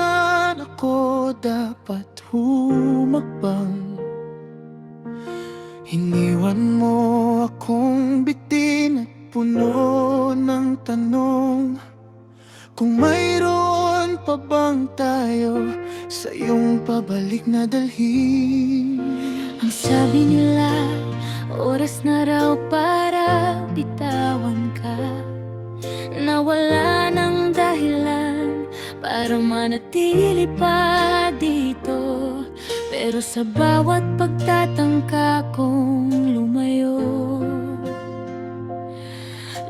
naman ako dapat humakbang. Iniwan mo akong bitin at puno ng tanong, kung mayroon pa bang tayo sa iyong pabalik na dalhin. Ang sabi nila, oras na raw para bitawan ka, na wala ng dahilan para manatili pa dito. Pero sa bawat pagtatangka kong lumayo,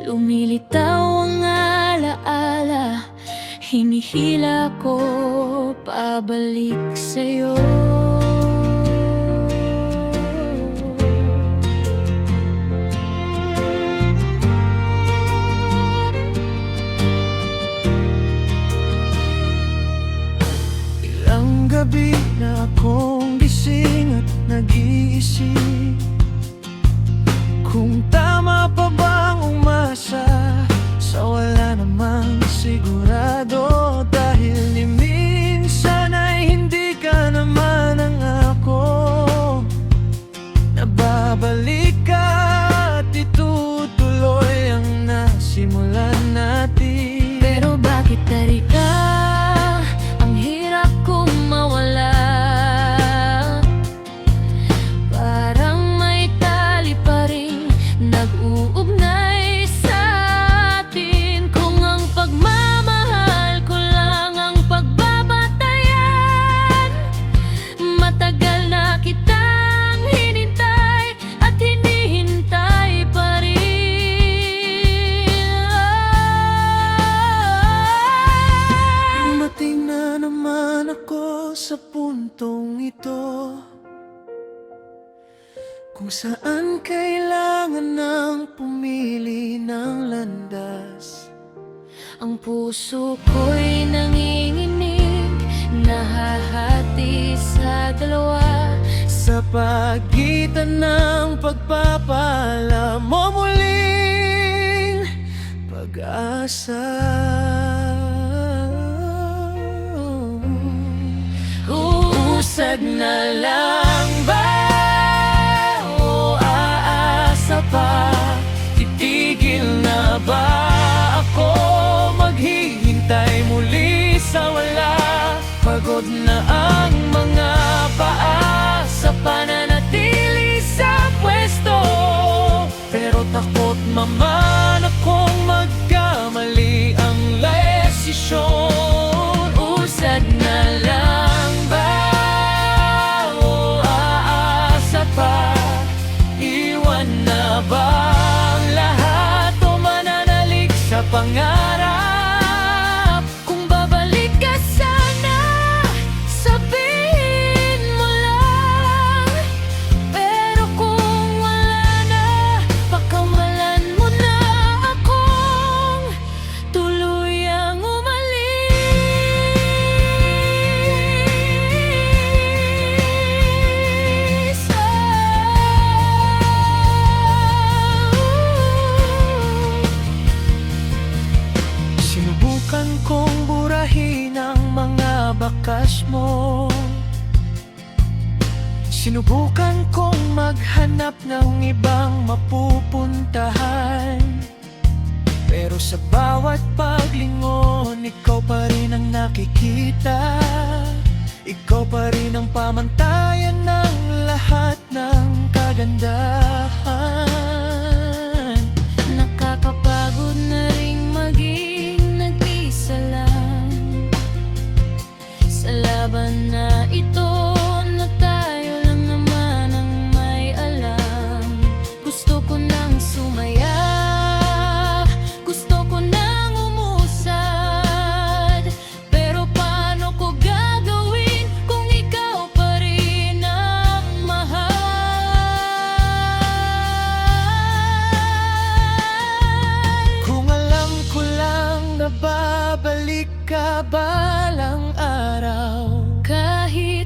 lumilitaw ang alaala, hinihila ko pabalik sa'yo. Ilang gabi na akong gising at nag-iisip, kung tama pa bang umasa sa wala namang sigurado. Dahil ni minsan ay hindi ka naman ang ako, nababalik ka at itutuloy ang nasimulan natin. Pero bakit dari ka? Ang hirap kong mawala. Parang may tali pa rin nag-uugnay sa atin. Kung ang pagmamahal ko lang ang pagbabatayan, matagal na kitang hinintay at hinihintay pa rin. Dumating na naman ako sa puntong ito, kung saan kailangan ng pumili ng landas. Ang puso ko'y nanginginig, nahahati sa dalawa. Sa pagitan ng pagpapala mo muling pag-asa. Usad na lang ba o aasa pa? Titigil na ba ako maghihintay muli sa wala? Pagod na ang mga paa sa pananatili sa pwesto, pero takot maman akong magkamali ang desisyon. Usad na lang ba O aasa pa? Iwan na ba ang lahat o mananalig sa pangarap? kung babalik ka sana, sabihin mo lang. Pero kung wala na, pakawalan mo na akong tuluyang umalis. Sinubukan kong burahin ang mga bakas mo, sinubukan kong maghanap ng ibang mapupuntahan, pero sa bawat paglingon, ikaw pa rin ang nakikita. Ikaw pa rin ang pamantayan ng lahat ng kagandahan. Nakakapagod na ring maging nag-isa lang sa laban na ito, na tayo lang naman ang may alam. Gusto ko nang sumaya, gusto ko nang umusad, pero paano ko gagawin kung ikaw pa rin ang mahal? Kung alam ko lang na babalik ka balang araw, Kahit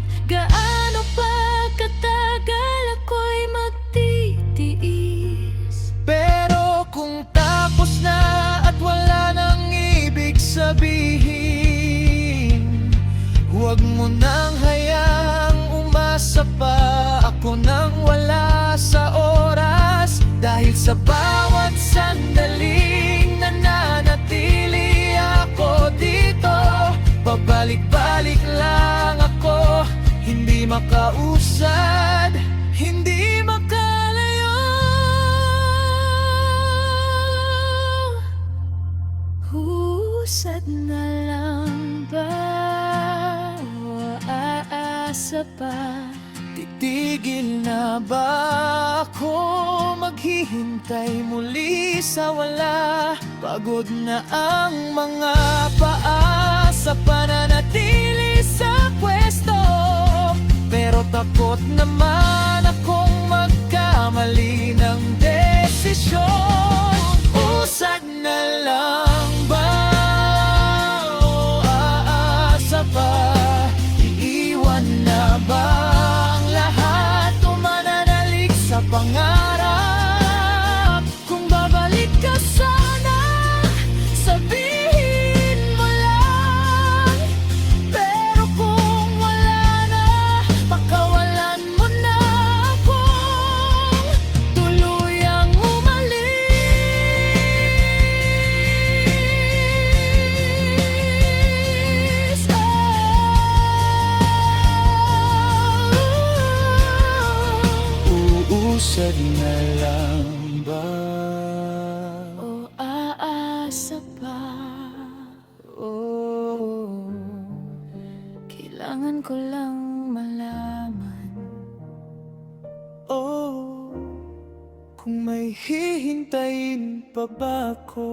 Huwag mo nang hayaang umasa pa ako nang wala sa oras. Dahil sa bawat sandaling nananatili ako dito, pabalik-balik lang ako, hindi makausad, hindi makalayo. Husad na lang ba o aasa pa? Titigil na ba ako maghihintay muli sa wala? Pagod na ang mga paa sa pananatili sa pwesto, pero takot naman akong magkamali ng desisyon. Usad na lang ba o aasa pa? Iiwan na ba ang lahat o mananalig sa pangarap? Kung babalik ka sana, sabihin mo lang. Pero kung wala na, pakawalan mo na akong tuluyang umalis. Uusad na lang ba? O aasa pa? Oh, Kailangan ko lang malaman. oh, kung may hihintayin pa ba ako?